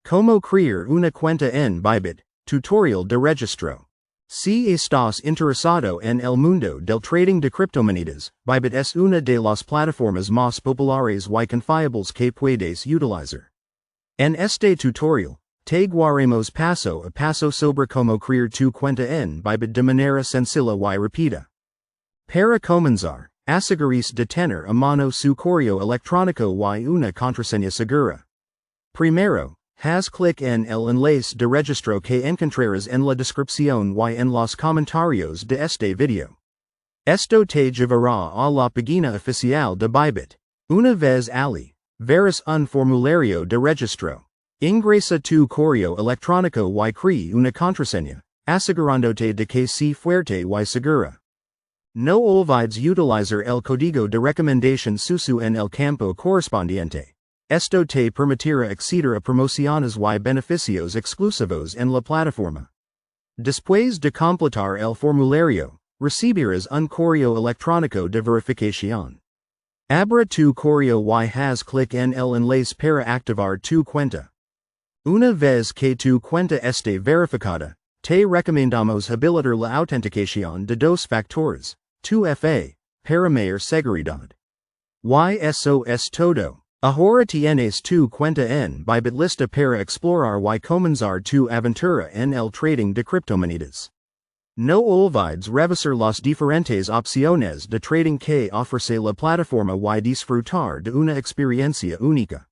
Cómo crear una cuenta en Bybit, tutorial de registro. Si estás interesado en el mundo del trading de criptomonedas, Bybit es una de las plataformas más populares y confiables que puedes utilizar. En este tutorial, te guiaremos paso a paso sobre cómo crear tu cuenta en Bybit de manera sencilla y rápida. Para comenzar, asegúrate de tener a mano su correo electrónico y una contraseña segura. Primero, haz clic en el enlace de registro que encontrarás en la descripción y en los comentarios de este video. Esto te llevará a la página oficial de Bybit. Una vez allí, verás un formulario de registro. Ingresa tu correo electrónico y crea una contraseña, asegurándote de que sea fuerte y segura. No olvides utilizar el código de recomendación SUSU en el campo correspondiente. Esto te permitirá acceder a promociones y beneficios exclusivos en la plataforma. Después de completar el formulario, recibirás un correo electrónico de verificación. Abra tu correo y haz clic en el enlace para activar tu cuenta. Una vez que tu cuenta esté verificada, te recomendamos habilitar la autenticación de dos factores, 2FA, para mayor seguridad. Y eso es todo. Ahora tienes tu cuenta en Bybit lista para explorar y comenzar tu aventura en el trading de criptomonedas. No olvides revisar las diferentes opciones de trading que ofrece la plataforma y disfrutar de una experiencia única.